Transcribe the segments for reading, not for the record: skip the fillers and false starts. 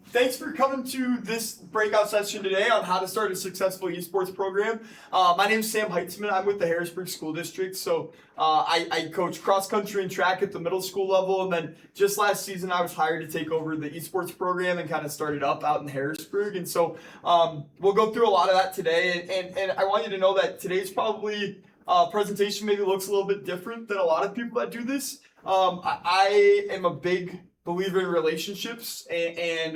Thanks for coming to this breakout session today on how to start a successful esports program. My name is Sam Heitzman. I'm with the Harrisburg School District. So I coach cross country and track at the middle school level. And then just last season, I was hired to take over the esports program and kind of start it up out in Harrisburg. And so we'll go through a lot of that today. And I want you to know that today's probably presentation maybe looks a little bit different than a lot of people that do this. I am a big believer in relationships and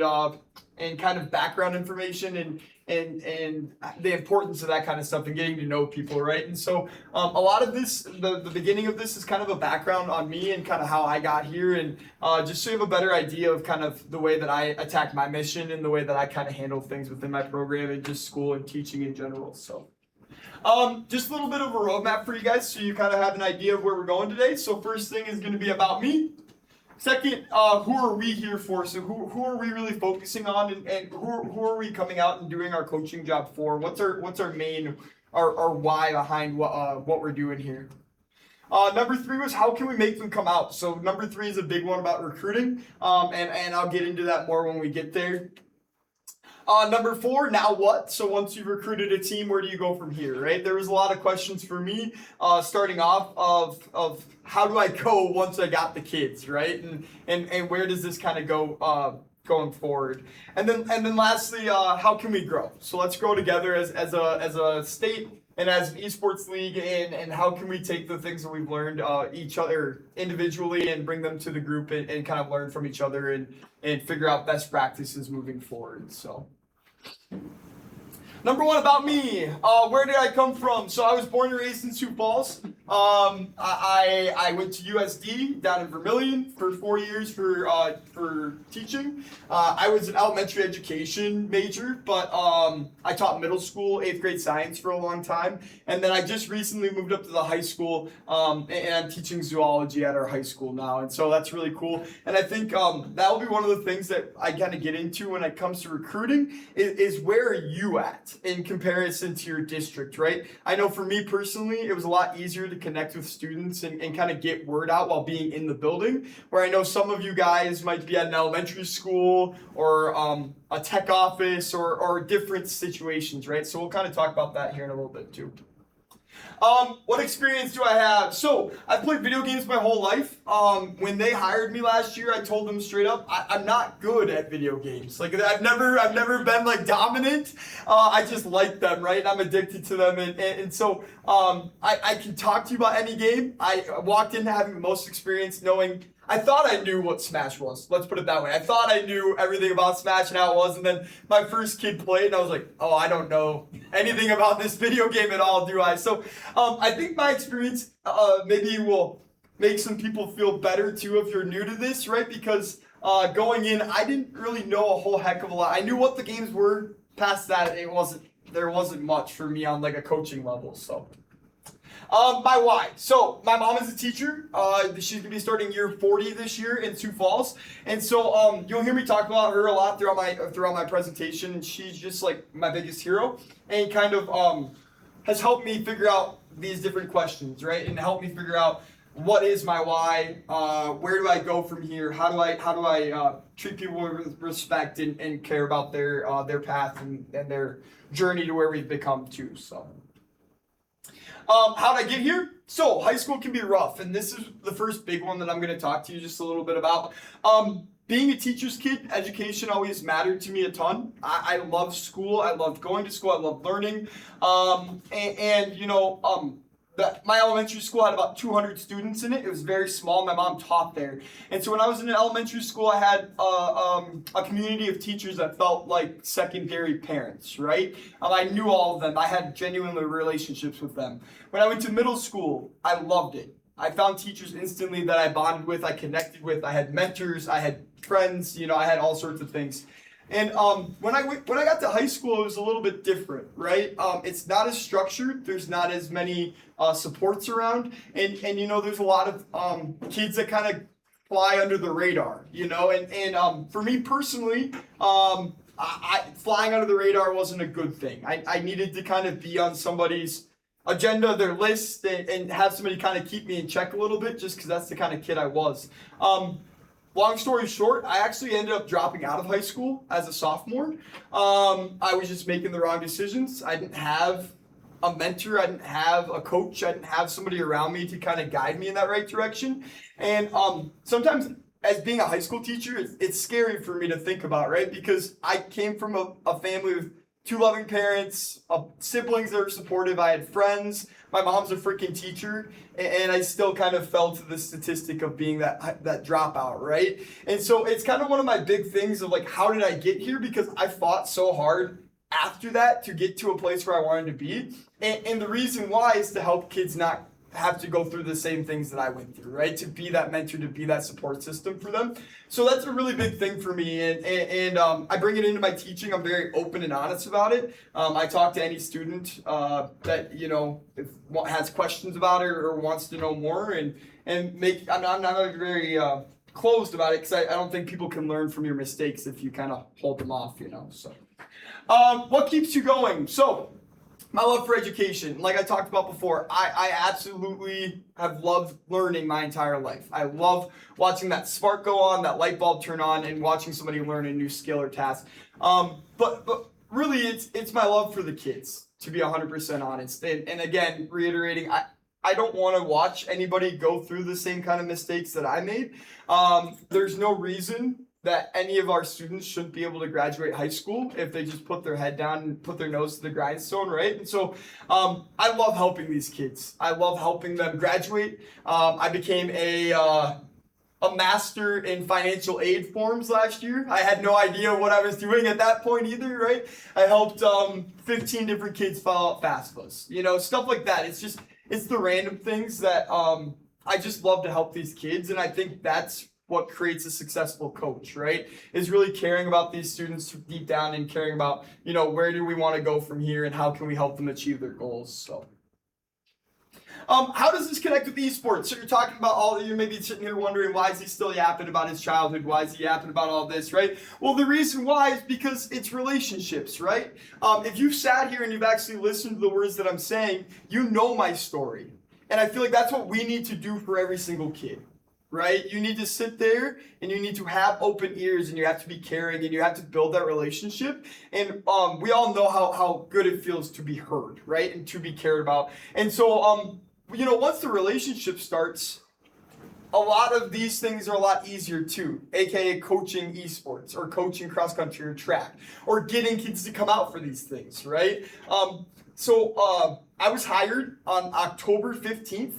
kind of background information and the importance of that kind of stuff and getting to know people, right? And so a lot of this, the beginning of this is kind of a background on me and kind of how I got here, and just so you have a better idea of kind of the way that I attack my mission and the way that I kind of handle things within my program and just school and teaching in general. So just a little bit of a roadmap for you guys so you kind of have an idea of where we're going today. So first thing is going to be about me. Second, who are we here for? So who are we really focusing on, and who are we coming out and doing our coaching job for? What's our main our why behind what we're doing here? Number 3 was how can we make them come out? So number 3 is a big one about recruiting, and I'll get into that more when we get there. Number 4, now what? So once you've recruited a team, where do you go from here, right? There was a lot of questions for me starting off of how do I go once I got the kids, right? And where does this kind of go going forward? And then lastly, how can we grow? So let's grow together as a state and as an esports league, and how can we take the things that we've learned each other individually and bring them to the group and kind of learn from each other and figure out best practices moving forward. So number 1 about me, where did I come from? So I was born and raised in Sioux Falls. I went to USD down in Vermilion for 4 years for teaching. I was an elementary education major, but I taught middle school, 8th grade science for a long time. And then I just recently moved up to the high school, and I'm teaching zoology at our high school now. And so that's really cool. And I think that will be one of the things that I kind of get into when it comes to recruiting is where are you at in comparison to your district, right? I know for me personally, it was a lot easier to connect with students and kind of get word out while being in the building, where I know some of you guys might be at an elementary school or a tech office or different situations, right? So we'll kind of talk about that here in a little bit too. What experience do I have? So I've played video games my whole life. When they hired me last year, I told them straight up, I'm not good at video games. Like I've never been like dominant. I just like them, right? I'm addicted to them, and so I can talk to you about any game. I walked in having the most experience, knowing. I thought I knew what Smash was. Let's put it that way. I thought I knew everything about Smash and how it was, and then my first kid played, and I was like, oh, I don't know anything about this video game at all, do I? So I think my experience maybe will make some people feel better, too, if you're new to this, right? Because going in, I didn't really know a whole heck of a lot. I knew what the games were. Past that, there wasn't much for me on, like, a coaching level, so... my why. So my mom is a teacher. She's gonna be starting year 40 this year in Sioux Falls, and so you'll hear me talk about her a lot throughout my presentation. And she's just like my biggest hero, and kind of has helped me figure out these different questions, right? And helped me figure out what is my why, where do I go from here? How do I treat people with respect and care about their path and their journey to where we've become too. So. How'd I get here? So, high school can be rough, and this is the first big one that I'm going to talk to you just a little bit about. Being a teacher's kid, education always mattered to me a ton. I loved school. I loved going to school. I loved learning. My elementary school had about 200 students in it. It was very small. My mom taught there. And so when I was in elementary school, I had a community of teachers that felt like secondary parents, right? I knew all of them. I had genuine relationships with them. When I went to middle school, I loved it. I found teachers instantly that I bonded with, I connected with. I had mentors, I had friends, I had all sorts of things. And when I got to high school, it was a little bit different, right? It's not as structured. There's not as many supports around, and there's a lot of kids that kind of fly under the radar, And for me personally, flying under the radar wasn't a good thing. I needed to kind of be on somebody's agenda, their list, and have somebody kind of keep me in check a little bit, just because that's the kind of kid I was. long story short, I actually ended up dropping out of high school as a sophomore. I was just making the wrong decisions. I didn't have a mentor, I didn't have a coach, I didn't have somebody around me to kind of guide me in that right direction. And sometimes as being a high school teacher, it's scary for me to think about, right? Because I came from a family with two loving parents, siblings that are supportive. I had friends. My mom's a freaking teacher, and I still kind of fell to the statistic of being that dropout, right? And so it's kind of one of my big things of like, how did I get here? Because I fought so hard after that to get to a place where I wanted to be. And the reason why is to help kids not have to go through the same things that I went through, right? To be that mentor, to be that support system for them. So that's a really big thing for me. And I bring it into my teaching. I'm very open and honest about it. I talk to any student that, if has questions about it or wants to know more I'm not very closed about it because I don't think people can learn from your mistakes if you kind of hold them off, so. What keeps you going? So, my love for education, like I talked about before, I absolutely have loved learning my entire life. I love watching that spark go on, that light bulb turn on, and watching somebody learn a new skill or task. But really, it's my love for the kids, to be 100% honest. And again, reiterating, I don't want to watch anybody go through the same kind of mistakes that I made. There's no reason that any of our students shouldn't be able to graduate high school if they just put their head down and put their nose to the grindstone, right? And so I love helping these kids. I love helping them graduate. I became a master in financial aid forms last year. I had no idea what I was doing at that point either, right? I helped 15 different kids file out FAFSAs, stuff like that. It's the random things that I just love to help these kids, and I think that's what creates a successful coach, right? Is really caring about these students deep down and caring about, where do we want to go from here and how can we help them achieve their goals. So, how does this connect with esports? So you're talking about you're maybe sitting here wondering, why is he still yapping about his childhood? Why is he yapping about all this, right? Well, the reason why is because it's relationships, right? If you've sat here and you've actually listened to the words that I'm saying, you know my story. And I feel like that's what we need to do for every single kid. Right? You need to sit there and you need to have open ears and you have to be caring and you have to build that relationship. And we all know how good it feels to be heard, right? And to be cared about. And so, once the relationship starts, a lot of these things are a lot easier too, aka coaching esports or coaching cross country or track or getting kids to come out for these things, right? I was hired on October 15th.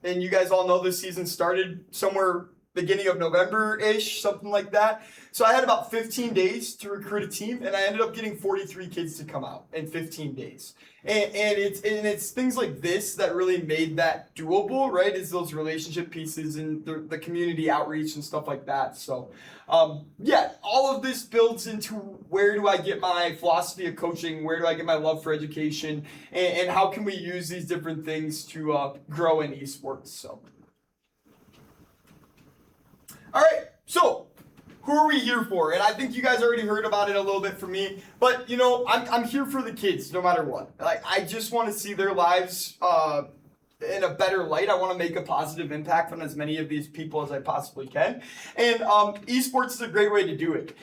And you guys all know this season started somewhere beginning of November-ish, something like that. So I had about 15 days to recruit a team, and I ended up getting 43 kids to come out in 15 days. And it's things like this that really made that doable, right? Is those relationship pieces and the community outreach and stuff like that. So, all of this builds into where do I get my philosophy of coaching? Where do I get my love for education? And how can we use these different things to grow in esports? So, all right. So, who are we here for? And I think you guys already heard about it a little bit from me, but I'm here for the kids no matter what. Like, I just want to see their lives in a better light. I want to make a positive impact on as many of these people as I possibly can. And esports is a great way to do it.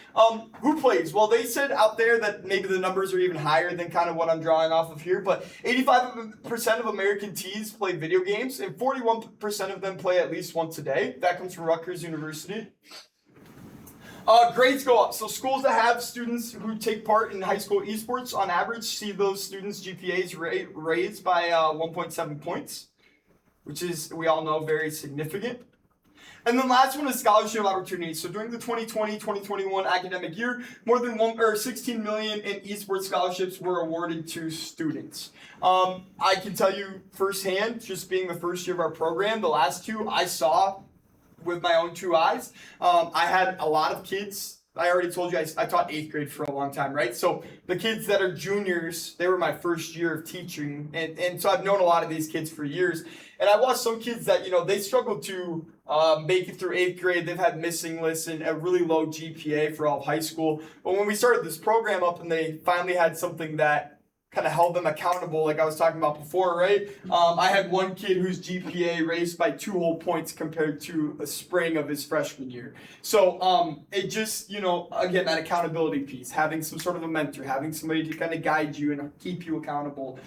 Who plays? Well, they said out there that maybe the numbers are even higher than kind of what I'm drawing off of here, but 85% of American teens play video games and 41% of them play at least once a day. That comes from Rutgers University. Grades go up. So schools that have students who take part in high school esports, on average, see those students' GPAs raised by 1.7 points, which is, we all know, very significant. And then last one is scholarship opportunities. So during the 2020-2021 academic year, more than 16 million in esports scholarships were awarded to students. I can tell you firsthand, just being the first year of our program, the last two I saw with my own two eyes. I had a lot of kids. I already told you I taught 8th grade for a long time, right? So the kids that are juniors, they were my first year of teaching. And so I've known a lot of these kids for years. And I watched some kids that, they struggled to make it through 8th grade. They've had missing lists and a really low GPA for all of high school. But when we started this program up and they finally had something that kind of held them accountable, like I was talking about before, right? I had one kid whose GPA raised by 2 whole points compared to a spring of his freshman year. So it just, again, that accountability piece, having some sort of a mentor, having somebody to kind of guide you and keep you accountable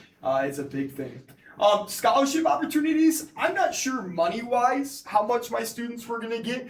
is a big thing. Scholarship opportunities, I'm not sure money-wise how much my students were going to get.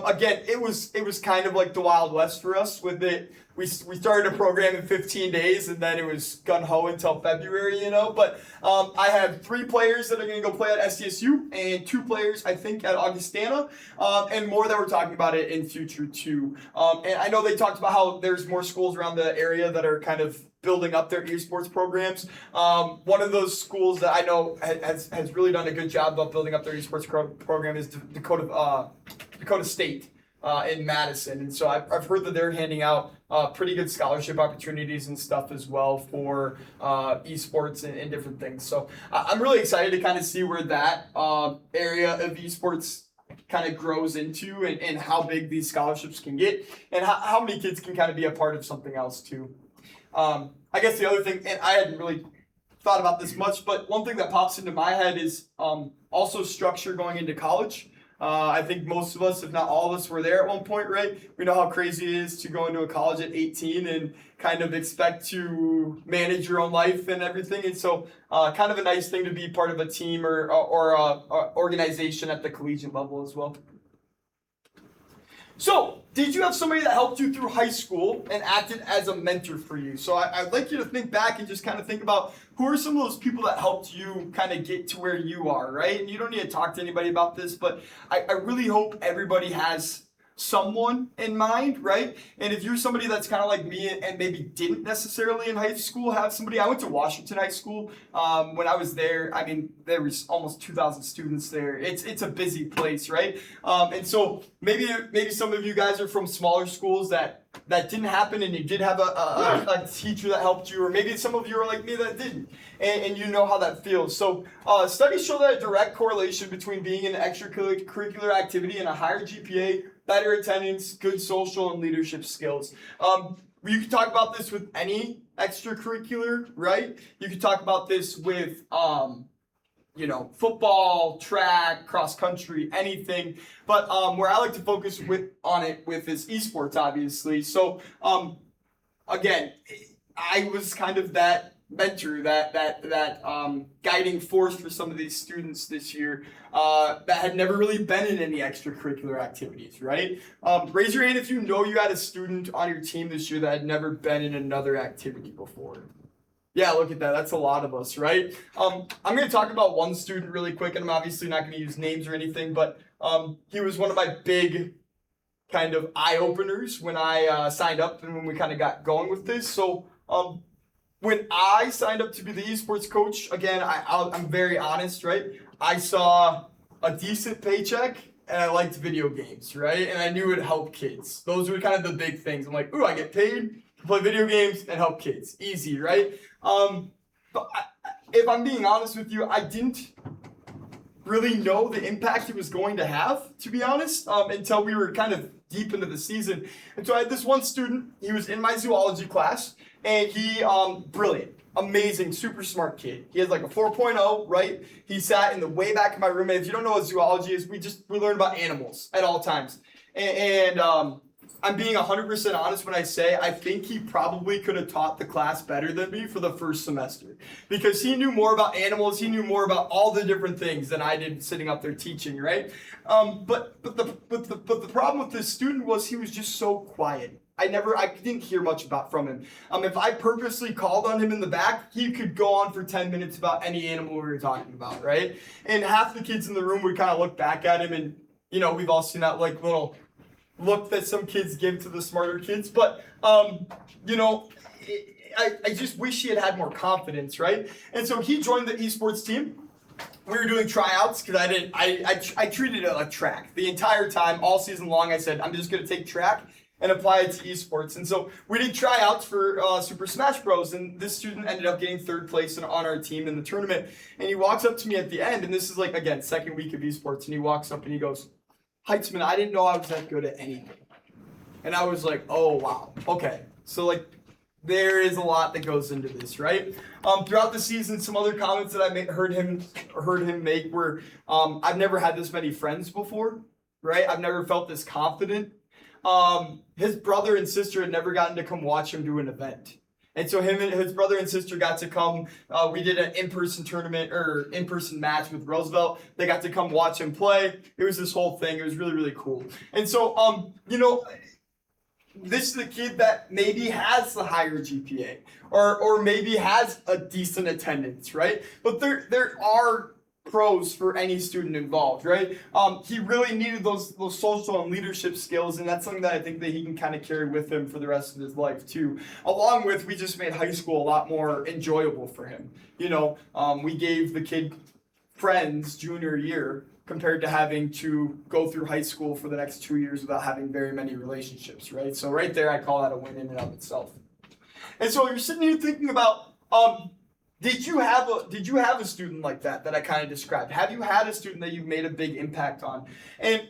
Again, it was kind of like the Wild West for us with it. We started a program in 15 days, and then it was gun-ho until February, But I have 3 players that are going to go play at SDSU, and 2 players, I think, at Augustana, and more that we're talking about it in future, too. And I know they talked about how there's more schools around the area that are kind of building up their esports programs. One of those schools that I know has really done a good job of building up their esports program is Dakota State in Madison. And so I've heard that they're handing out pretty good scholarship opportunities and stuff as well for esports and different things. So I'm really excited to kind of see where that area of esports kind of grows into and how big these scholarships can get and how many kids can kind of be a part of something else too. I guess the other thing, and I hadn't really thought about this much, but one thing that pops into my head is also structure going into college. I think most of us, if not all of us, were there at one point, right? We know how crazy it is to go into a college at 18 and kind of expect to manage your own life and everything. And so kind of a nice thing to be part of a team or a organization at the collegiate level as well. So, did you have somebody that helped you through high school and acted as a mentor for you? So I'd like you to think back and just kind of think about who are some of those people that helped you kind of get to where you are, right? And you don't need to talk to anybody about this, but I really hope everybody has someone in mind, right? And if you're somebody that's kind of like me and maybe didn't necessarily in high school have somebody, I went to Washington High School. When I was there, I mean, there was almost 2,000 students there. It's a busy place, right? And so maybe some of you guys are from smaller schools that didn't happen and you did have a teacher that helped you, or maybe some of you are like me that didn't, and you know how that feels. So studies show that a direct correlation between being in an extracurricular activity and a higher GPA, better attendance, good social and leadership skills. You can talk about this with any extracurricular, right? You can talk about this with football, track, cross country, anything. But where I like to focus on it is esports, obviously. So again, I was kind of that mentor, that guiding force for some of these students this year that had never really been in any extracurricular activities, right? Raise your hand if you know you had a student on your team this year that had never been in another activity before. Yeah, look at that. That's a lot of us, right? I'm going to talk about one student really quick, and I'm obviously not going to use names or anything, but he was one of my big kind of eye-openers when I signed up and when we kind of got going with this. So when I signed up to be the esports coach, again, I'm very honest, right? I saw a decent paycheck and I liked video games, right? And I knew it would help kids. Those were kind of the big things. I'm like, ooh, I get paid to play video games and help kids. Easy, right? But if I'm being honest with you, I didn't really know the impact it was going to have, to be honest, until we were kind of deep into the season. And so I had this one student, he was in my zoology class, and he, brilliant, amazing, super smart kid. He has like a 4.0, right? He sat in the way back of my room, and if you don't know what zoology is, we learn about animals at all times. And I'm being 100% honest when I say I think he probably could have taught the class better than me for the first semester, because he knew more about animals, he knew more about all the different things than I did sitting up there teaching, right? But the problem with this student was he was just so quiet. I didn't hear much from him. If I purposely called on him in the back, he could go on for 10 minutes about any animal we were talking about, right? And half the kids in the room would kind of look back at him, and we've all seen that like little look that some kids give to the smarter kids, but I just wish he had more confidence, right? And so he joined the esports team. We were doing tryouts because I treated it like track the entire time, all season long. I said I'm just gonna take track and apply it to esports, and so we did tryouts for Super Smash Bros. And this student ended up getting 3rd place on our team in the tournament. And he walks up to me at the end, and this is like again 2nd week of esports, and he walks up and he goes, Heitzman, I didn't know I was that good at anything. And I was like, oh, wow. Okay. So, like, there is a lot that goes into this, right? Throughout the season, some other comments that I heard him make were, I've never had this many friends before, right? I've never felt this confident. His brother and sister had never gotten to come watch him do an event. And so him and his brother and sister got to come. We did an in-person tournament or in-person match with Roosevelt. They got to come watch him play. It was this whole thing. It was really, really cool. And so, this is a kid that maybe has the higher GPA or maybe has a decent attendance, right? But there are pros for any student involved, right? He really needed those social and leadership skills, and that's something that I think that he can kind of carry with him for the rest of his life too. Along with, we just made high school a lot more enjoyable for him. We gave the kid friends junior year compared to having to go through high school for the next 2 years without having very many relationships, right? So right there, I call that a win in and of itself. And so you're sitting here thinking about, did you have a student like that I kind of described? Have you had a student that you've made a big impact on? And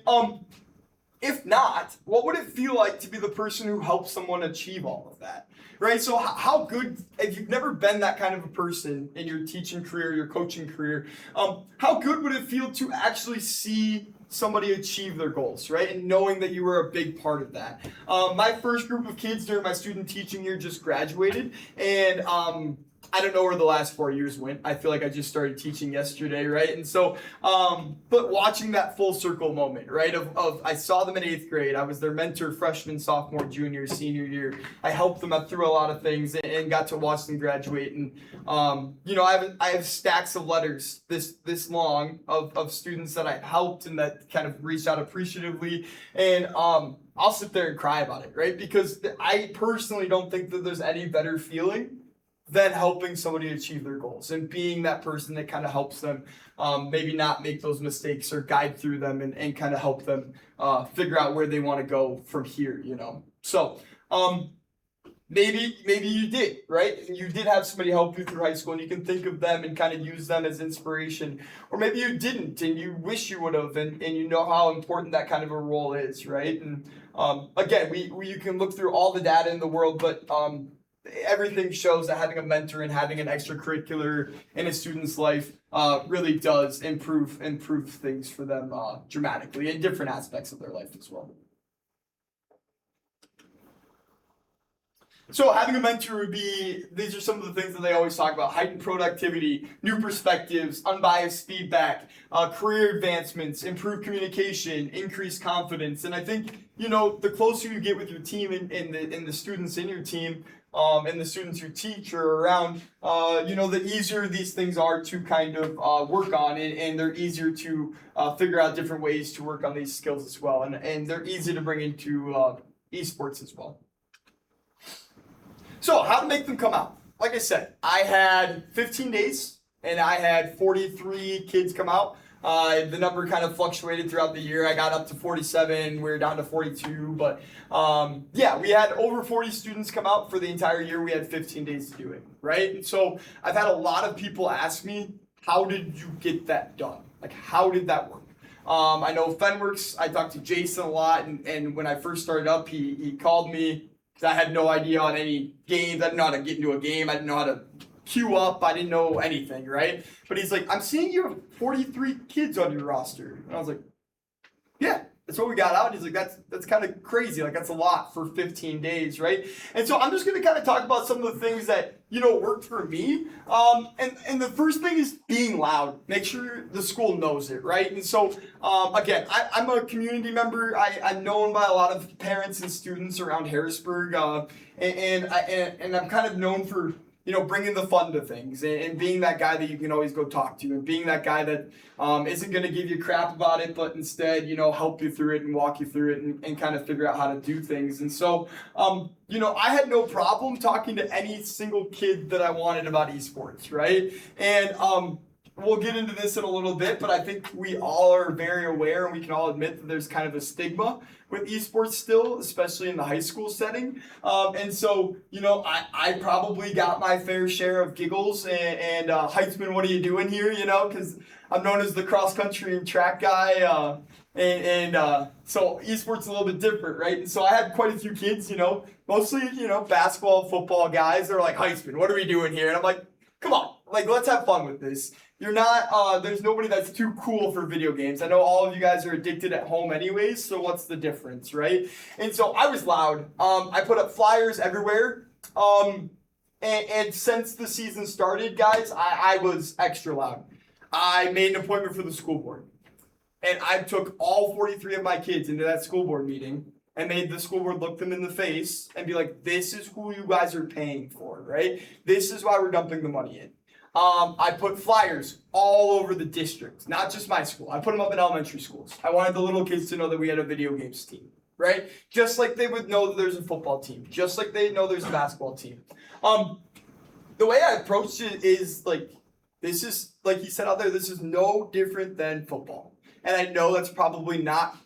if not, what would it feel like to be the person who helps someone achieve all of that? Right? So how good, if you've never been that kind of a person in your teaching career, your coaching career, how good would it feel to actually see somebody achieve their goals, right? And knowing that you were a big part of that. My first group of kids during my student teaching year just graduated, and I don't know where the last 4 years went. I feel like I just started teaching yesterday, right? And so, but watching that full circle moment, right? Of I saw them in 8th grade. I was their mentor freshman, sophomore, junior, senior year. I helped them through a lot of things and got to watch them graduate. And, I have stacks of letters this long of students that I helped and that kind of reached out appreciatively. And, I'll sit there and cry about it, right? Because I personally don't think that there's any better feeling than helping somebody achieve their goals and being that person that kind of helps them maybe not make those mistakes or guide through them and kind of help them figure out where they want to go from here, So maybe you did, right? You did have somebody help you through high school and you can think of them and kind of use them as inspiration. Or maybe you didn't and you wish you would have and you know how important that kind of a role is, right? And again, you can look through all the data in the world, but everything shows that having a mentor and having an extracurricular in a student's life really does improve things for them dramatically in different aspects of their life as well. So having a mentor would be, these are some of the things that they always talk about: heightened productivity, new perspectives, unbiased feedback, career advancements, improved communication, increased confidence. And I think, the closer you get with your team and the students in your team, and the students you teach or around, the easier these things are to kind of work on, and they're easier to figure out different ways to work on these skills as well. And they're easy to bring into esports as well. So how to make them come out? Like I said, I had 15 days and I had 43 kids come out. The number kind of fluctuated throughout the year. I got up to 47. We were down to 42. But we had over 40 students come out for the entire year. We had 15 days to do it, right? And so I've had a lot of people ask me, how did you get that done? Like, how did that work? I know Fenworks, I talked to Jason a lot. And when I first started up, he called me because I had no idea on any games. I didn't know how to get into a game. I didn't know how to queue up. I didn't know anything, right? But he's like, I'm seeing you have 43 kids on your roster. And I was like, yeah, that's what we got out. He's like, that's kind of crazy. Like, that's a lot for 15 days, right? And so I'm just going to kind of talk about some of the things that, worked for me. And the first thing is being loud. Make sure the school knows it, right? And so, again, I'm a community member. I'm known by a lot of parents and students around Harrisburg. And I'm kind of known for, bringing the fun to things and being that guy that you can always go talk to and being that guy that isn't going to give you crap about it, but instead, help you through it and walk you through it and kind of figure out how to do things. And so, I had no problem talking to any single kid that I wanted about esports, right? And we'll get into this in a little bit, but I think we all are very aware and we can all admit that there's kind of a stigma with esports still, especially in the high school setting. And so, I probably got my fair share of giggles and Heitzman, what are you doing here? Because I'm known as the cross country and track guy. So esports is a little bit different, right? And so I had quite a few kids, mostly, basketball, football guys. They're like, Heitzman, what are we doing here? And I'm like, come on, like, let's have fun with this. You're not, there's nobody that's too cool for video games. I know all of you guys are addicted at home anyways, so what's the difference, right? And so I was loud. I put up flyers everywhere. And since the season started, guys, I was extra loud. I made an appointment for the school board. And I took all 43 of my kids into that school board meeting and made the school board look them in the face and be like, this is who you guys are paying for, right? This is why we're dumping the money in. I put flyers all over the district, not just my school. I put them up in elementary schools. I wanted the little kids to know that we had a video games team, right? Just like they would know that there's a football team, just like they know there's a basketball team. The way I approached it is like, this is, like he said out there, this is no different than football. And I know that's probably not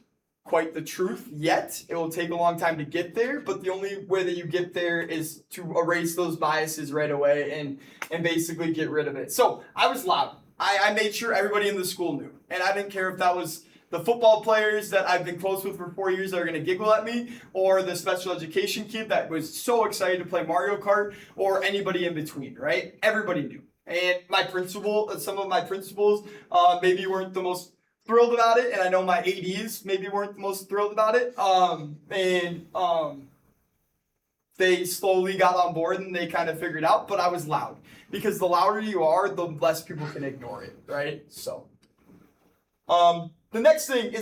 quite the truth yet. It will take a long time to get there, but the only way that you get there is to erase those biases right away and basically get rid of it. So I was loud. I made sure everybody in the school knew. And I didn't care if that was the football players that I've been close with for 4 years that are going to giggle at me, or the special education kid that was so excited to play Mario Kart, or anybody in between, right? Everybody knew. And my principal, some of my principals maybe weren't the most thrilled about it, and I know my ADs maybe weren't the most thrilled about it. They slowly got on board and they kind of figured out, but I was loud. Because the louder you are, the less people can ignore it, right? So, the next thing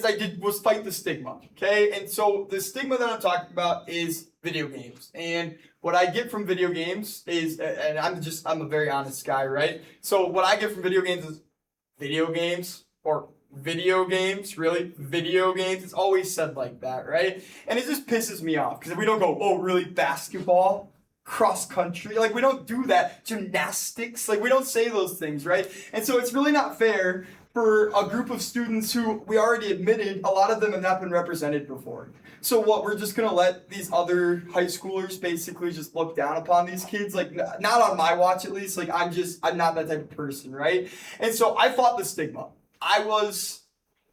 was fight the stigma, okay? And so the stigma that I'm talking about is video games. And what I get from video games is, and I'm a very honest guy, right? So what I get from video games is video games, or video games, really? Video games. It's always said like that, right? And it just pisses me off because we don't go, oh, really, basketball, cross country? Like, we don't do that. Gymnastics? Like, we don't say those things, right? And so it's really not fair for a group of students who we already admitted, a lot of them have not been represented before. So what, we're just going to let these other high schoolers basically just look down upon these kids? Like, not on my watch at least. Like, I'm not that type of person, right? And so I fought the stigma. I was,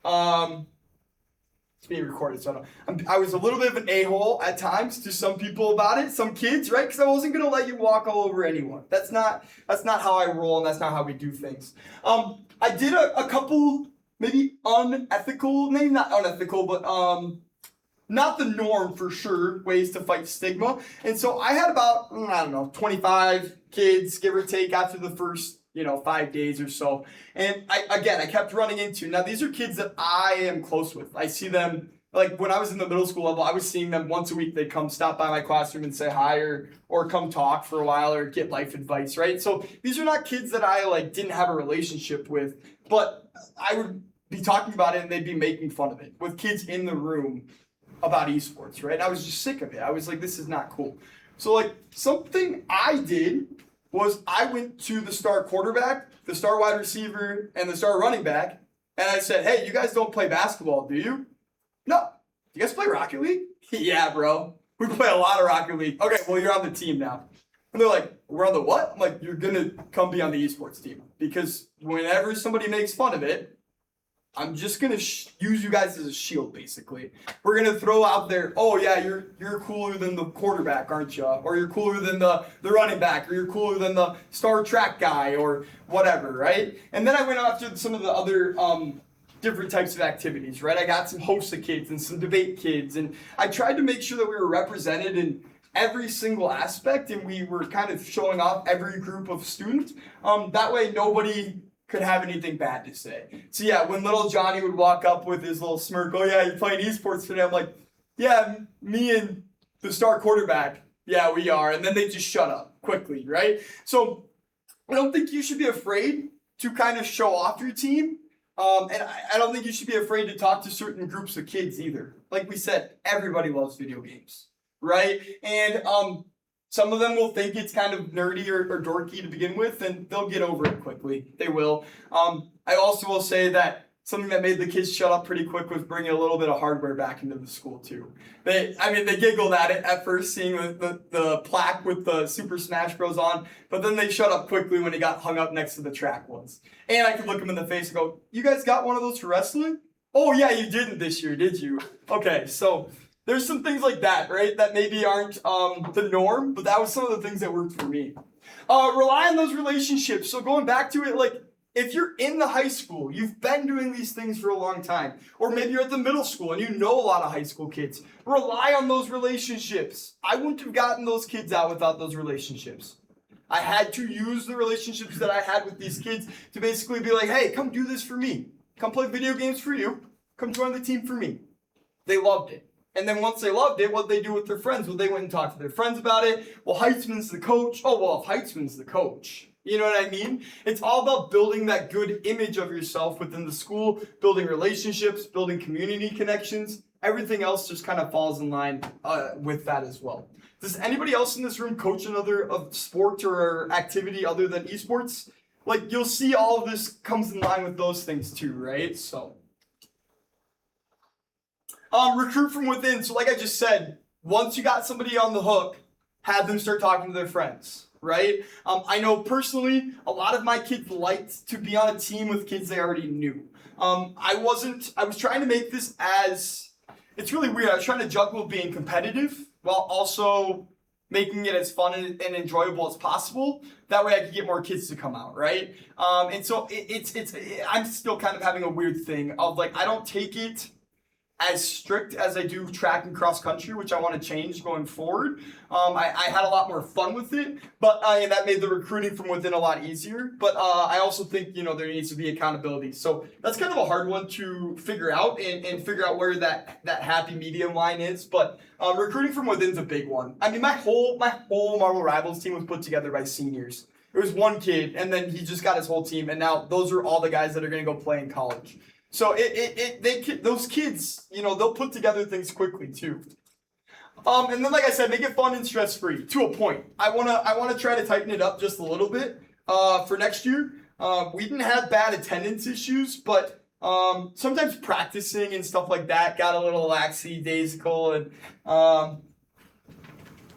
it's being recorded, so I was a little bit of an a-hole at times to some people about it, some kids, right? Because I wasn't going to let you walk all over anyone. That's not how I roll, and that's not how we do things. I did a couple maybe unethical, maybe not unethical, but not the norm for sure, ways to fight stigma. And so I had about, 25 kids, give or take, after the first 5 days or so. And I kept running into, now these are kids that I am close with. I see them, like when I was in the middle school level, I was seeing them once a week. They'd come stop by my classroom and say hi, or come talk for a while, or get life advice, right? So these are not kids that I didn't have a relationship with, but I would be talking about it and they'd be making fun of it with kids in the room about esports, right? And I was just sick of it. I was like, this is not cool. So something I did was I went to the star quarterback, the star wide receiver, and the star running back, and I said, hey, you guys don't play basketball, do you? No. You guys play Rocket League? Yeah, bro. We play a lot of Rocket League. Okay, well, you're on the team now. And they're like, we're on the what? I'm like, you're going to come be on the esports team. Because whenever somebody makes fun of it, I'm just going to use you guys as a shield, basically. We're going to throw out there, oh, yeah, you're cooler than the quarterback, aren't you? Or you're cooler than the running back, or you're cooler than the star track guy, or whatever, right? And then I went after some of the other different types of activities, right? I got some host kids and some debate kids, and I tried to make sure that we were represented in every single aspect, and we were kind of showing off every group of students. That way, nobody could have anything bad to say. So yeah, when little Johnny would walk up with his little smirk, oh yeah, you're playing esports today, I'm like, yeah, me and the star quarterback, yeah, we are. And then they just shut up quickly, right? So I don't think you should be afraid to kind of show off your team. And I don't think you should be afraid to talk to certain groups of kids either. Like we said, everybody loves video games, right? And some of them will think it's kind of nerdy or dorky to begin with, and they'll get over it quickly. They will. I also will say that something that made the kids shut up pretty quick was bringing a little bit of hardware back into the school too. They giggled at it at first, seeing the plaque with the Super Smash Bros. On, but then they shut up quickly when it got hung up next to the track ones. And I could look them in the face and go, you guys got one of those for wrestling? Oh, yeah, you didn't this year, did you? Okay, so there's some things like that, right, that maybe aren't the norm, but that was some of the things that worked for me. Rely on those relationships. So going back to it, like, if you're in the high school, you've been doing these things for a long time, or maybe you're at the middle school and you know a lot of high school kids, rely on those relationships. I wouldn't have gotten those kids out without those relationships. I had to use the relationships that I had with these kids to basically be like, hey, come do this for me. Come play video games for you. Come join the team for me. They loved it. And then once they loved it, what did they do with their friends? Well, they went and talked to their friends about it. Well, Heitzman's the coach. Oh, well, if Heitzman's the coach. You know what I mean? It's all about building that good image of yourself within the school, building relationships, building community connections. Everything else just kind of falls in line with that as well. Does anybody else in this room coach another sport or activity other than esports? Like, you'll see all of this comes in line with those things too, right? So, recruit from within. So like I just said, once you got somebody on the hook, have them start talking to their friends, right? I know personally, a lot of my kids liked to be on a team with kids they already knew. I was trying to make this it's really weird. I was trying to juggle being competitive while also making it as fun and enjoyable as possible. That way I could get more kids to come out, right? And so I'm still kind of having a weird thing of like, I don't take it as strict as I do track and cross country, which I want to change going forward. I had a lot more fun with it, but and that made the recruiting from within a lot easier. But I also think, there needs to be accountability. So that's kind of a hard one to figure out and figure out where that happy medium line is. But recruiting from within is a big one. I mean, my whole Marvel Rivals team was put together by seniors. It was one kid, and then he just got his whole team, and now those are all the guys that are going to go play in college. So those kids, they'll put together things quickly too. And then, like I said, make it fun and stress-free to a point. I wanna try to tighten it up just a little bit for next year. We didn't have bad attendance issues, but sometimes practicing and stuff like that got a little lackadaisical, and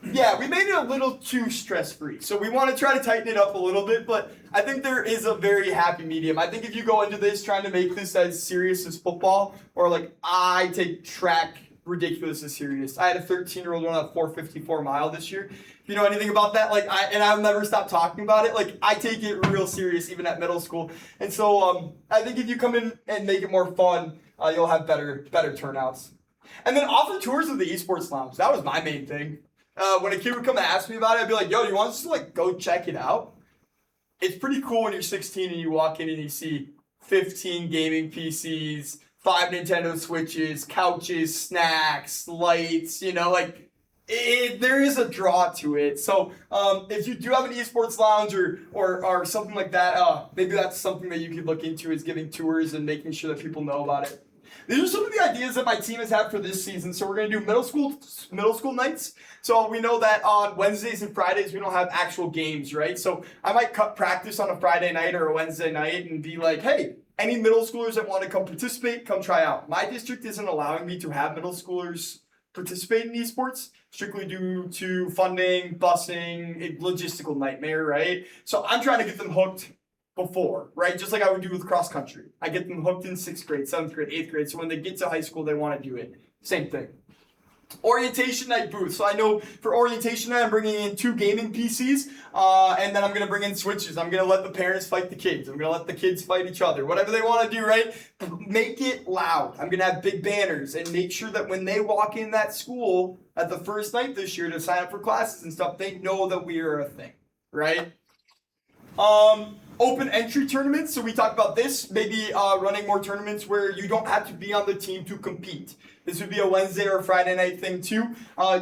we made it a little too stress-free. So we want to try to tighten it up a little bit, but I think there is a very happy medium. I think if you go into this trying to make this as serious as football, or like I take track ridiculous as serious. I had a 13-year-old run a 4:54 mile this year. If you know anything about that, I'll never stop talking about it. Like, I take it real serious even at middle school. And so I think if you come in and make it more fun, you'll have better turnouts. And then offer tours of the Esports Lounge. That was my main thing. When a kid would come and ask me about it, I'd be like, yo, do you want us to go check it out? It's pretty cool when you're 16 and you walk in and you see 15 gaming PCs, 5 Nintendo Switches, couches, snacks, lights, there is a draw to it. So if you do have an esports lounge or something like that, maybe that's something that you could look into, is giving tours and making sure that people know about it. These are some of the ideas that my team has had for this season. So we're going to do middle school nights. So we know that on Wednesdays and Fridays, we don't have actual games, right? So I might cut practice on a Friday night or a Wednesday night and be like, hey, any middle schoolers that want to come participate, come try out. My district isn't allowing me to have middle schoolers participate in esports, strictly due to funding, busing, a logistical nightmare, right? So I'm trying to get them hooked before, right? Just like I would do with cross country. I get them hooked in 6th grade, 7th grade, 8th grade. So when they get to high school, they want to do it. Same thing. Orientation night booth. So I know for orientation night, I'm bringing in 2 gaming PCs, and then I'm going to bring in Switches. I'm going to let the parents fight the kids. I'm going to let the kids fight each other. Whatever they want to do, right? Make it loud. I'm going to have big banners and make sure that when they walk in that school at the first night this year to sign up for classes and stuff, they know that we are a thing, right? Open entry tournaments. So we talked about this, maybe running more tournaments where you don't have to be on the team to compete. This would be a Wednesday or a Friday night thing too. I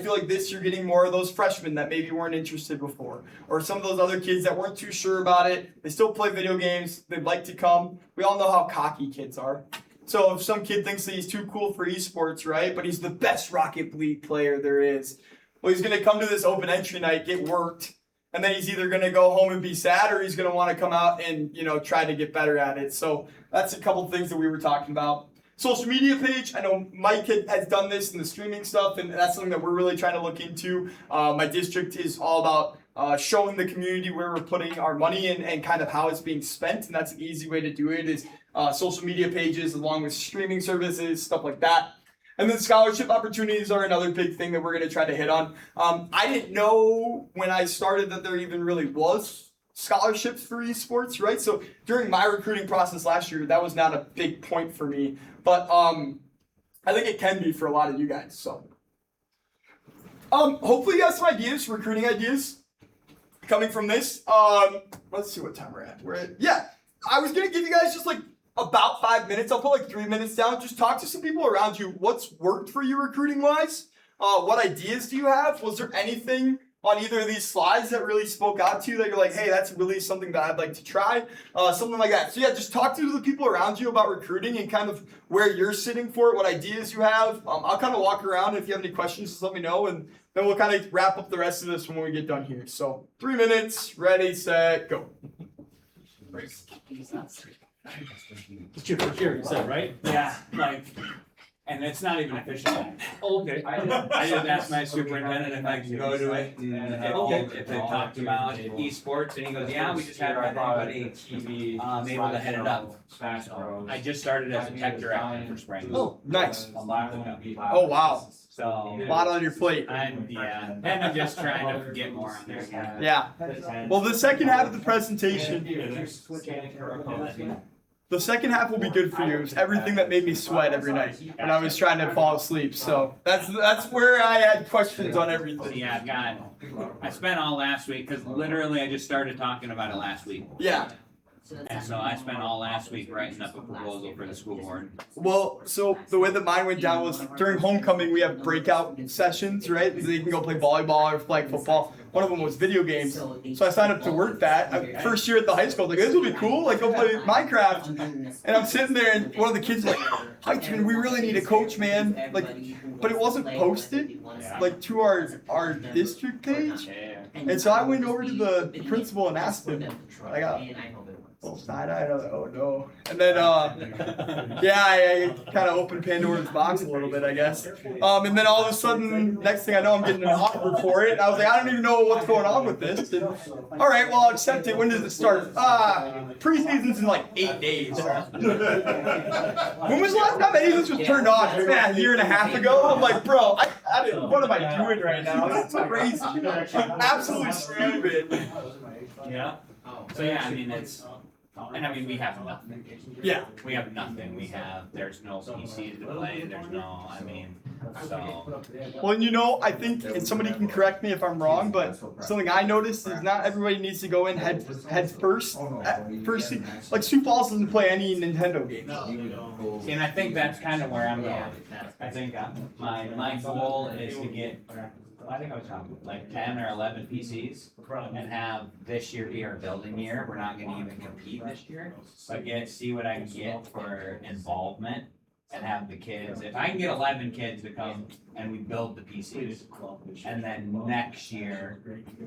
feel like this you're getting more of those freshmen that maybe weren't interested before, or some of those other kids that weren't too sure about it. They still play video games. They'd like to come. We all know how cocky kids are. So if some kid thinks that he's too cool for esports, right, but he's the best Rocket League player there is, well, he's going to come to this open entry night, get worked, and then he's either going to go home and be sad, or he's going to want to come out and, try to get better at it. So that's a couple things that we were talking about. Social media page. I know Mike has done this in the streaming stuff, and that's something that we're really trying to look into. My district is all about showing the community where we're putting our money and kind of how it's being spent. And that's an easy way to do it is social media pages along with streaming services, stuff like that. And then scholarship opportunities are another big thing that we're going to try to hit on. I didn't know when I started that there even really was scholarships for esports, right? So during my recruiting process last year, that was not a big point for me. But I think it can be for a lot of you guys. So hopefully you have some ideas, recruiting ideas coming from this. Let's see what time we're at. I was going to give you guys just like about 5 minutes. I'll put like 3 minutes down. Just talk to some people around you. What's worked for you recruiting wise? What ideas do you have? Was there anything on either of these slides that really spoke out to you that you're like, hey, that's really something that I'd like to try? Something like that. So yeah, just talk to the people around you about recruiting and kind of where you're sitting for it, what ideas you have. I'll kind of walk around. If you have any questions, just let me know. And then we'll kind of wrap up the rest of this when we get done here. So 3 minutes, ready, set, go. It's your first year, you said, right? Yeah, and it's not even official. Oh, okay. I just asked my superintendent if I could go to it, and if they talked about esports, and he goes, yeah, we just haven't had anybody able to head it up. I just started as a tech director for spring. Oh, nice. A lot of them. Oh, wow. So. A lot on your plate. And I'm just trying to get more on there. Yeah. Well, the second half of the presentation, the second half will be good for you. It was everything that made me sweat every night when I was trying to fall asleep. So that's where I had questions on everything. Yeah, I spent all last week, because literally I just started talking about it last week. Yeah. And so I spent all last week writing up a proposal for the school board. Well, so the way that mine went down was during homecoming, we have breakout sessions, right? So you can go play volleyball or flag football. One of them was video games. So I signed up to work that. First year at the high school, like, this will be cool. Like, go play Minecraft. And I'm sitting there, and one of the kids is like, Heitzman, we really need a coach, man. Like, but it wasn't posted, like, to our district page. And so I went over to the principal and asked him. I got little side eye, oh no. And then, I kind of opened Pandora's box a little bit, I guess. And then all of a sudden, next thing I know, I'm getting an offer for it. And I was like, I don't even know what's going on with this. And, all right, well, I'll accept it. When does it start? Preseason's in like 8 days. When was the last time any of this was turned on? A year and a half ago? I'm like, bro, what am I doing right now? It's crazy. Absolutely stupid. Yeah. So yeah, I mean, we have nothing. Yeah. We have nothing. There's no PCs to play, so. Well, I think, and somebody can correct me if I'm wrong, but something I noticed is not everybody needs to go in head first. Like Sioux Falls doesn't play any Nintendo games. And I think that's kind of where I'm going. I think my goal is to get, I think I was talking like 10 or 11 PCs and have this year be our building year. We're not going to even compete this year, but see what I can get for involvement and have the kids. If I can get 11 kids to come and we build the PCs, and then next year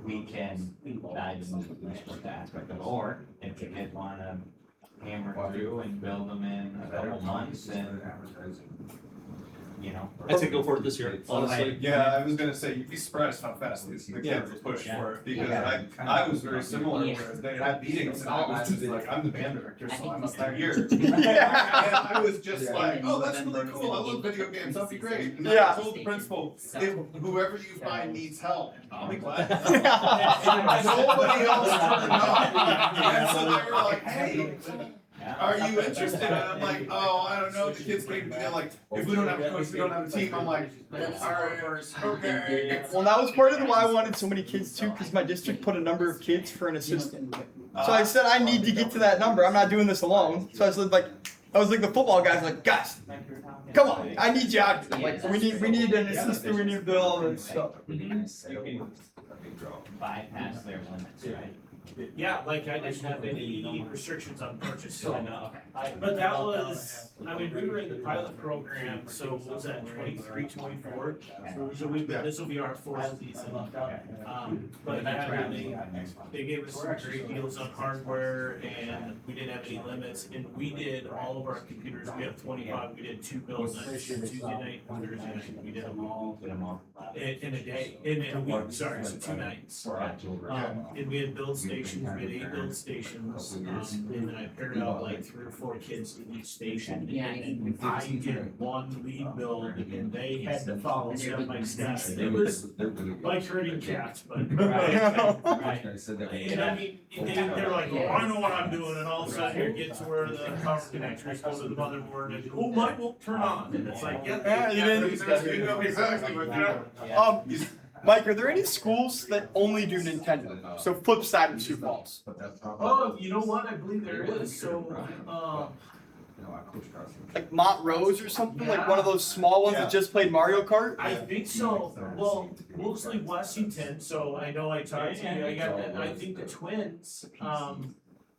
we can dive into the sport aspect of it. Or if the kids want to hammer through and build them in a couple months, and I'd say go for it this year, honestly. Yeah, I was gonna say, you'd be surprised how fast the kids will push for it, because I was very similar, where they had meetings and I was just like, I'm the band director, so I'm up here. And I was just like, oh, that's really cool, I love video games, that'd be great. And I told the principal, if whoever you find needs help, I'll be glad. Nobody else turned up. And so they were like, hey, are you interested? And I'm like, oh, I don't know. The kids make me feel like, if we don't have a coach, we don't have a team. I'm like, all right, okay. Well, that was part of why I wanted so many kids too, because my district put a number of kids for an assistant. So I said I need to get to that number. I'm not doing this alone. So I said like the football guys, like, guys, come on, I need you out here. Like we need an assistant. We need to do all this stuff. You can bypass their limits, right? Yeah, like I didn't have any restrictions on purchase, but that was, I mean, we were in the pilot program, so what was that, 23, 24? So this will be our fourth season. But yeah, they gave us some great deals on hardware and we didn't have any limits. And we did all of our computers, we have 25, we did 2 build nights, Tuesday night, Thursday night, we did them all in a day, in a week, sorry, so 2 nights. And we had build stations, we had 8 build stations, and then I paired out like 3 or 4 kids to each station. And I did one lead build, and they had to follow step by step. It was like herding cats, but. And I mean, they're like, oh, I know what I'm doing, and all of a sudden you get to where the power connectors go to the motherboard, and oh, mine won't turn on, and it's like, yeah, you didn't. Exactly, but yeah. Mike, are there any schools that only do Nintendo? So flip side of Sioux Falls. Oh, you know what? I believe there is. So, Like Montrose or something, like one of those small ones that just played Mario Kart. I think so. Well, mostly Washington. So I know I talked to you. I got that. I think the Twins.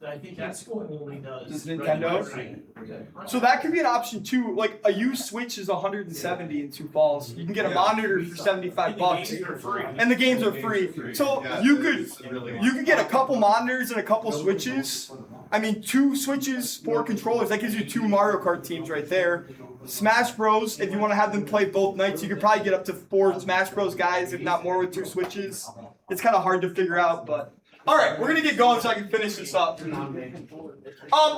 I think that school only does Just Nintendo? Right. So that could be an option too. Like a used Switch is 170 in Sioux Falls. You can get a monitor for 75 bucks. And the games are free. So you could get a couple monitors and a couple Switches. I mean, 2 Switches, 4 controllers. That gives you 2 Mario Kart teams right there. Smash Bros. If you want to have them play both nights, you could probably get up to 4 Smash Bros. Guys, if not more, with 2 Switches. It's kind of hard to figure out, but. All right, we're gonna get going so I can finish this up.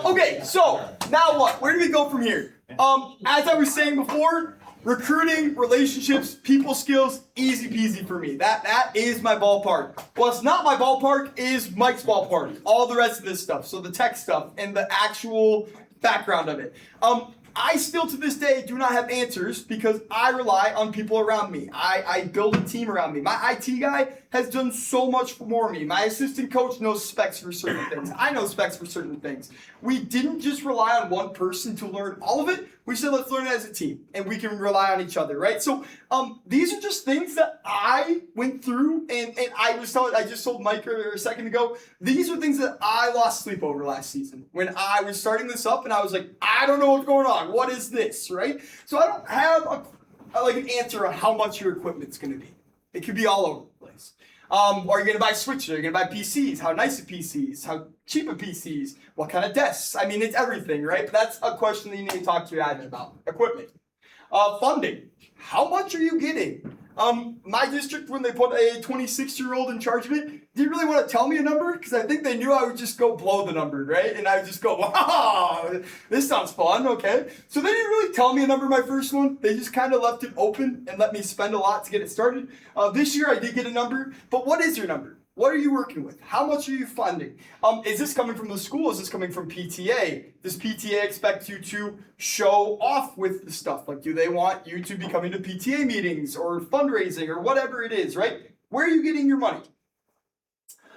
Okay, so now what? Where do we go from here? As I was saying before, recruiting, relationships, people skills, easy peasy for me. That is my ballpark. What's not my ballpark is Mike's ballpark. All the rest of this stuff, so the tech stuff and the actual background of it. I still to this day do not have answers because I rely on people around me. I build a team around me. My IT guy has done so much for me. My assistant coach knows specs for certain things. I know specs for certain things. We didn't just rely on one person to learn all of it. We said, let's learn it as a team and we can rely on each other, right? So these are just things that I went through and I just told Mike a second ago, these are things that I lost sleep over last season. When I was starting this up and I was like, I don't know what's going on. What is this, right? So I don't have an answer on how much your equipment's gonna be. It could be all over the place. Are you gonna buy Switches? Are you gonna buy PCs? How nice are PCs? How cheap are PCs? What kind of desks? I mean, it's everything, right? But that's a question that you need to talk to your admin about. Equipment. Funding. How much are you getting? My district, when they put a 26-year-old in charge of it, didn't really want to tell me a number because I think they knew I would just go blow the number, right? And I would just go, wow, this sounds fun, okay. So they didn't really tell me a number my first one. They just kind of left it open and let me spend a lot to get it started. This year I did get a number, but what is your number? What are you working with? How much are you funding? Is this coming from the school? Is this coming from PTA? Does PTA expect you to show off with the stuff? Like, do they want you to be coming to PTA meetings or fundraising or whatever it is, right? Where are you getting your money?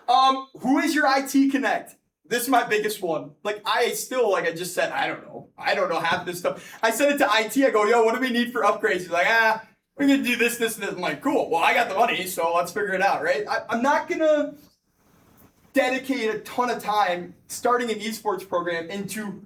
Who is your IT Connect? This is my biggest one. Like I just said, I don't know. I don't know half this stuff. I sent it to IT. I go, yo, what do we need for upgrades? He's like, we're going to do this, this, and this. I'm like, cool. Well, I got the money, so let's figure it out, right? I'm not going to dedicate a ton of time starting an esports program into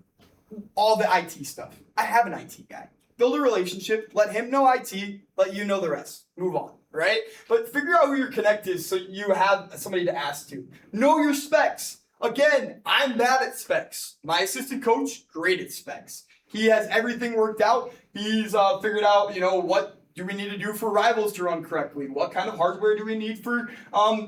all the IT stuff. I have an IT guy. Build a relationship. Let him know IT. Let you know the rest. Move on, right? But figure out who your connect is so you have somebody to ask to. Know your specs. Again, I'm bad at specs. My assistant coach, great at specs. He has everything worked out. He's figured out, what do we need to do for Rivals to run correctly? What kind of hardware do we need for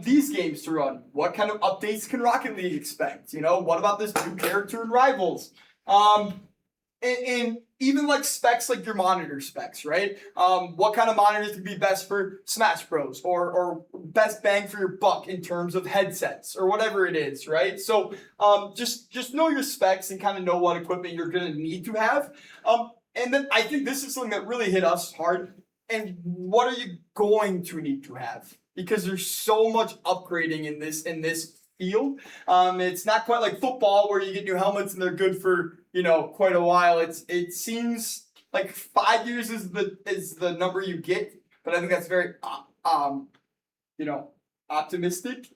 these games to run? What kind of updates can Rocket League expect? What about this new character in Rivals? And even like specs, like your monitor specs, right? What kind of monitors would be best for Smash Bros. Or best bang for your buck in terms of headsets or whatever it is, right? So just know your specs and kind of know what equipment you're going to need to have. And then I think this is something that really hit us hard. And what are you going to need to have? Because there's so much upgrading in this field. It's not quite like football where you get new helmets and they're good for quite a while. It seems like 5 years is the number you get, but I think that's very optimistic.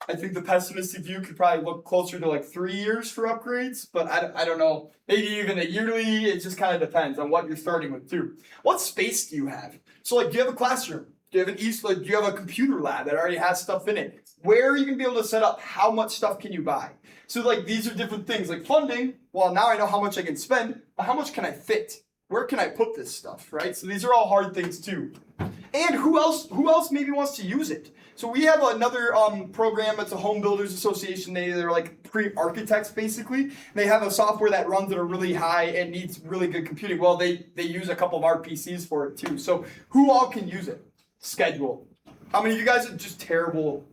I think the pessimistic view could probably look closer to like 3 years for upgrades, but I don't know. Maybe even a yearly. It just kind of depends on what you're starting with too. What space do you have? So like, do you have a classroom? Do you have do you have a computer lab that already has stuff in it? Where are you gonna be able to set up? How much stuff can you buy? So like, these are different things. Like funding, well, now I know how much I can spend, but how much can I fit? Where can I put this stuff, right? So these are all hard things too. And who else maybe wants to use it? So we have another program. It's a home builders association. They're like pre-architects basically. They have a software that runs at a really high and needs really good computing. Well, they use a couple of our PCs for it too. So who all can use it? Schedule. How many of you guys are just terrible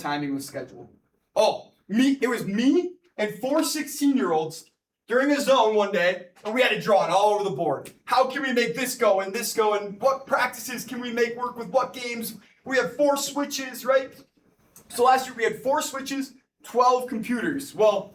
timing with schedule? Oh, me. It was me and 4 16-year-olds during a zone one day, and we had to draw it all over the board. How can we make this go, and what practices can we make work with what games? We have 4 switches, right? So last year we had 4 switches, 12 computers. Well,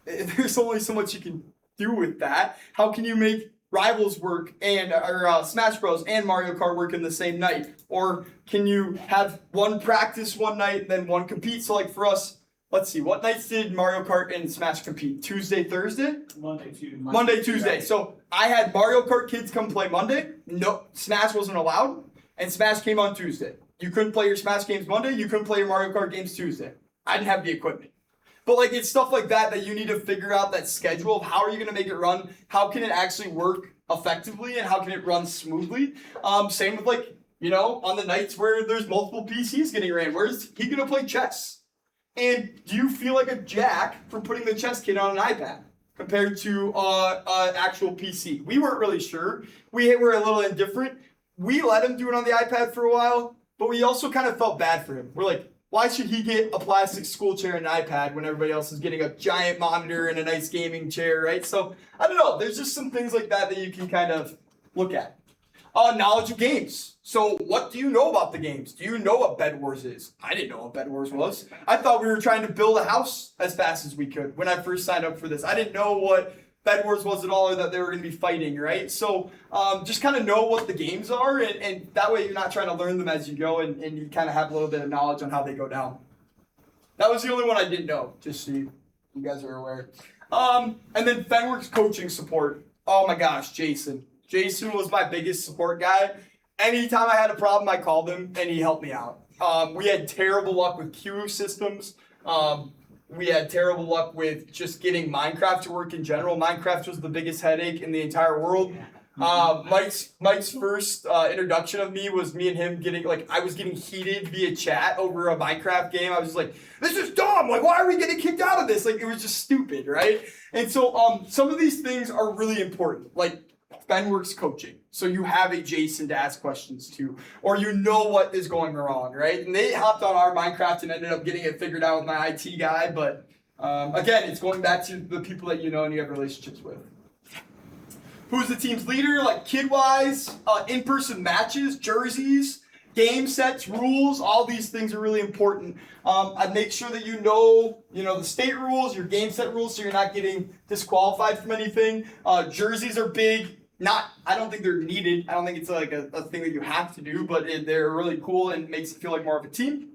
there's only so much you can do with that. How can you make Rivals work or Smash Bros and Mario Kart work in the same night? Or can you have one practice one night and then one compete? So like for us, let's see, what nights did Mario Kart and Smash compete? Tuesday, Thursday? Monday, Tuesday. So I had Mario Kart kids come play Monday. No, Smash wasn't allowed. And Smash came on Tuesday. You couldn't play your Smash games Monday. You couldn't play your Mario Kart games Tuesday. I didn't have the equipment. But like, it's stuff like that you need to figure out that schedule of how are you going to make it run? How can it actually work effectively? And how can it run smoothly? Same with like, on the nights where there's multiple PCs getting ran. Where's he going to play chess? And do you feel like a jack for putting the chess kit on an iPad compared to an actual PC? We weren't really sure. We were a little indifferent. We let him do it on the iPad for a while, but we also kind of felt bad for him. We're like, why should he get a plastic school chair and an iPad when everybody else is getting a giant monitor and a nice gaming chair, right? So, I don't know. There's just some things like that you can kind of look at. Knowledge of games. So, what do you know about the games? Do you know what Bed Wars is? I didn't know what Bed Wars was. I thought we were trying to build a house as fast as we could when I first signed up for this. I didn't know what Bed Wars was at all, or that they were going to be fighting, right? So just kind of know what the games are, and that way you're not trying to learn them as you go, and you kind of have a little bit of knowledge on how they go down. That was the only one I didn't know, just so you guys are aware. And then Fenworks coaching support. Oh my gosh, Jason. Jason was my biggest support guy. Anytime I had a problem, I called him, and he helped me out. We had terrible luck with queue systems. We had terrible luck with just getting Minecraft to work in general. Minecraft was the biggest headache in the entire world. Mike's first introduction of me was me and him I was getting heated via chat over a Minecraft game. I was just like, this is dumb. Like, why are we getting kicked out of this? Like, it was just stupid, right? And so some of these things are really important, like Fenworks coaching. So you have a Jason to ask questions to, or you know what is going wrong, right? And they hopped on our Minecraft and ended up getting it figured out with my IT guy. But again, it's going back to the people that you know and you have relationships with. Who's the team's leader? Like kid-wise, in-person matches, jerseys, game sets, rules, all these things are really important. I'd make sure that you know the state rules, your game set rules, so you're not getting disqualified from anything. Jerseys are big. I don't think they're needed. I don't think it's like a thing that you have to do, but they're really cool and makes it feel like more of a team.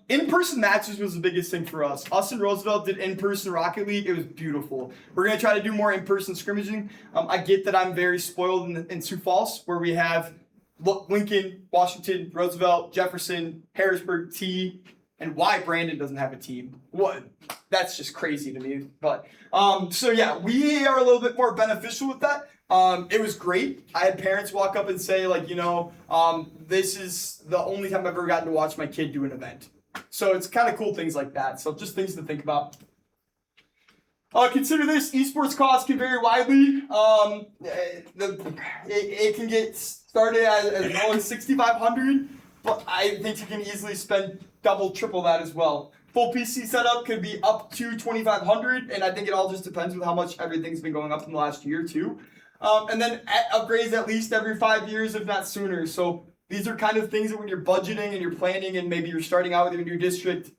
In-person matches was the biggest thing for us. Us and Roosevelt did in-person Rocket League. It was beautiful. We're going to try to do more in-person scrimmaging. I get that I'm very spoiled in Sioux Falls, where we have Lincoln, Washington, Roosevelt, Jefferson, Harrisburg, T, and why Brandon doesn't have a team. What? That's just crazy to me. But so yeah, we are a little bit more beneficial with that. It was great. I had parents walk up and say, like, this is the only time I've ever gotten to watch my kid do an event. So it's kind of cool things like that. So just things to think about. Consider this, esports costs can vary widely. It can get started as low as $6,500, but I think you can easily spend double, triple that as well. Full PC setup could be up to $2,500, and I think it all just depends with how much everything's been going up in the last year too. And then upgrades at least every 5 years, if not sooner. So these are kind of things that when you're budgeting and you're planning and maybe you're starting out with your new district,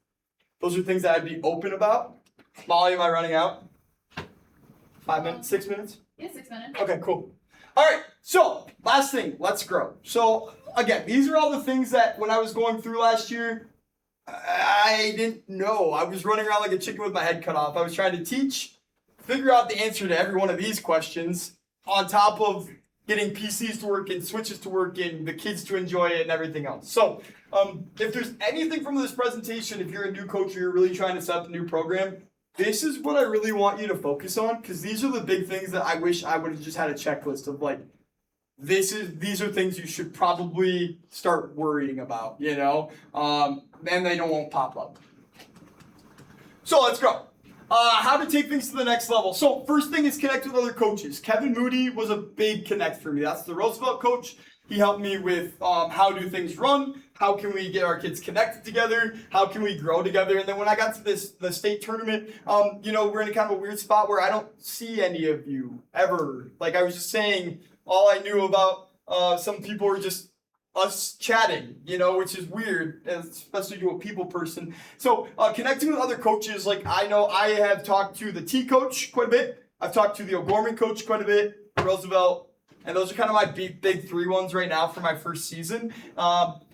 those are things that I'd be open about. Molly, am I running out? 5 minutes? 6 minutes? Yeah, 6 minutes. Okay, cool. All right, so last thing, let's grow. So again, these are all the things that when I was going through last year, I didn't know. I was running around like a chicken with my head cut off. I was trying to teach, figure out the answer to every one of these questions, on top of getting PCs to work and switches to work and the kids to enjoy it and everything else. So, if there's anything from this presentation, if you're a new coach or you're really trying to set up a new program, this is what I really want you to focus on, because these are the big things that I wish I would have just had a checklist of, like, these are things you should probably start worrying about, you know? And they won't pop up. So let's go. How to take things to the next level. So first thing is connect with other coaches. Kevin Moody was a big connect for me. That's the Roosevelt coach. He helped me with how do things run, how can we get our kids connected together, how can we grow together. And then when I got to the state tournament, we're in a kind of a weird spot where I don't see any of you ever. Like I was just saying, all I knew about some people were just us chatting, which is weird, especially to a people person. So connecting with other coaches, like I know I have talked to the T coach quite a bit. I've talked to the O'Gorman coach quite a bit, Roosevelt, and those are kind of my big three ones right now for my first season.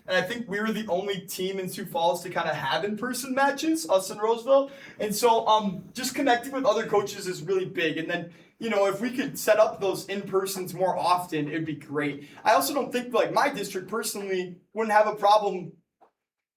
And I think we were the only team in Sioux Falls to kind of have in-person matches, us and Roosevelt. And so just connecting with other coaches is really big. And then, if we could set up those in-persons more often, it'd be great. I also don't think, like, my district personally wouldn't have a problem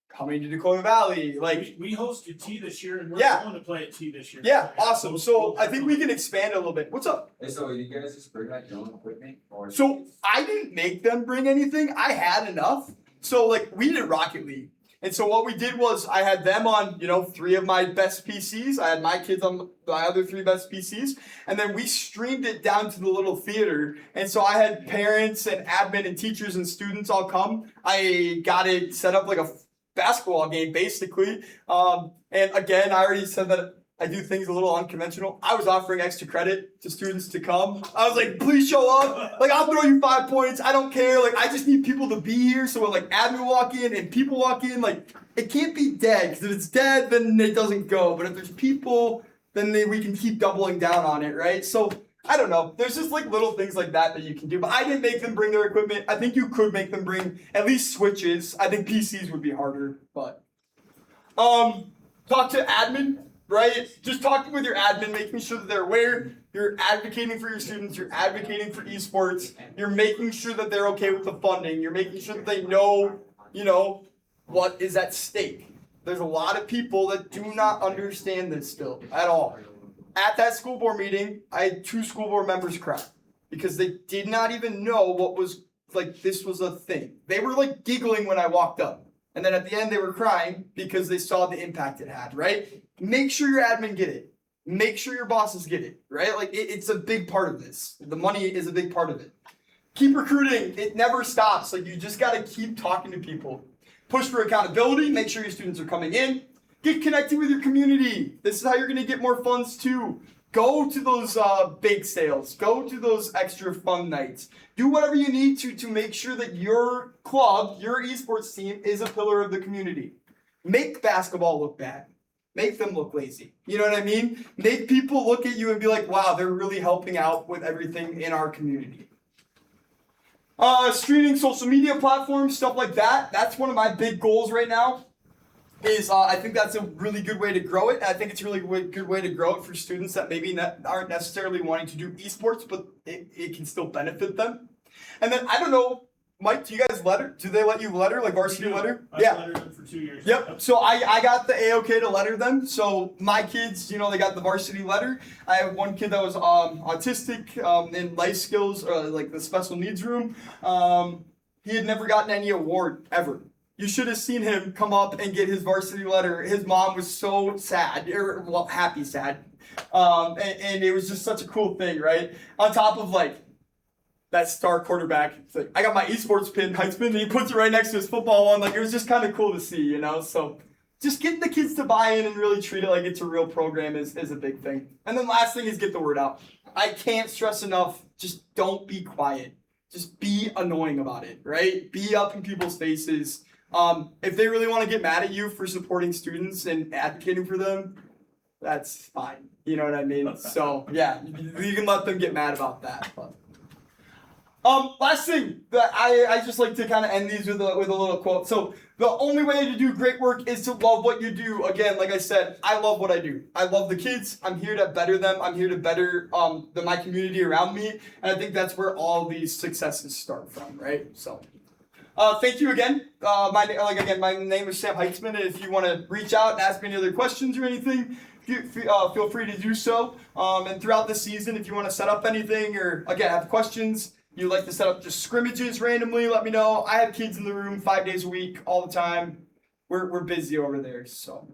coming to Dakota Valley. Like, we hosted T this year, and we're going to play at T this year. Yeah, awesome. So I think we can expand a little bit. What's up? Hey, so you guys just bring like your own equipment? So I didn't make them bring anything. I had enough. So, like, we did Rocket League. And so what we did was I had them on, 3 of my best PCs. I had my kids on my other 3 best PCs. And then we streamed it down to the little theater. And so I had parents and admin and teachers and students all come. I got it set up like a basketball game, basically. And again, I already said that I do things a little unconventional. I was offering extra credit to students to come. I was like, please show up. Like, I'll throw you 5 points. I don't care. Like, I just need people to be here. So when, like, admin walk in and people walk in, like, it can't be dead. Because if it's dead, then it doesn't go. But if there's people, then we can keep doubling down on it, right? So, I don't know. There's just, like, little things like that you can do. But I didn't make them bring their equipment. I think you could make them bring at least switches. I think PCs would be harder. But, talk to admin. Right? Just talking with your admin, making sure that they're aware, you're advocating for your students, you're advocating for esports, you're making sure that they're okay with the funding, you're making sure that they know, what is at stake. There's a lot of people that do not understand this still at all. At that school board meeting, I had 2 school board members cry because they did not even know what was, like, this was a thing. They were, like, giggling when I walked up. And then at the end, they were crying because they saw the impact it had, right? Make sure your admin get it. Make sure your bosses get it, right? Like, it's a big part of this. The money is a big part of it. Keep recruiting. It never stops. Like, you just got to keep talking to people. Push for accountability. Make sure your students are coming in. Get connected with your community. This is how you're going to get more funds, too. Go to those bake sales. Go to those extra fun nights. Do whatever you need to make sure that your club, your esports team, is a pillar of the community. Make basketball look bad. Make them look lazy. You know what I mean? Make people look at you and be like, wow, they're really helping out with everything in our community. Streaming social media platforms, stuff like that. That's one of my big goals right now. I think that's a really good way to grow it. I think it's a really good way to grow it for students that maybe aren't necessarily wanting to do esports, but it can still benefit them. And then, I don't know, Mike, do they let you letter, like varsity letter? I've lettered them for 2 years. Yep. So I got the A-OK to letter them. So my kids, they got the varsity letter. I have one kid that was autistic in life skills, like the special needs room. He had never gotten any award ever. You should have seen him come up and get his varsity letter. His mom was so sad, happy sad. And it was just such a cool thing, right? On top of, like, that star quarterback. It's like, I got my esports pin, Heitzman, and he puts it right next to his football one. Like, it was just kind of cool to see, So just getting the kids to buy in and really treat it like it's a real program is a big thing. And then last thing is get the word out. I can't stress enough, just don't be quiet. Just be annoying about it, right? Be up in people's faces. If they really want to get mad at you for supporting students and advocating for them, that's fine. You know what I mean? So, yeah, you can let them get mad about that. But. Last thing that I just like to kind of end these with a little quote. So the only way to do great work is to love what you do. Again, like I said, I love what I do. I love the kids. I'm here to better them. I'm here to better my community around me, and I think that's where all these successes start from, right? So. Thank you again. My name is Sam Heitzman, and if you want to reach out and ask me any other questions or anything, feel free to do so. And throughout the season, if you want to set up anything or again have questions, you'd like to set up just scrimmages randomly, let me know. I have kids in the room 5 days a week, all the time. We're busy over there, so.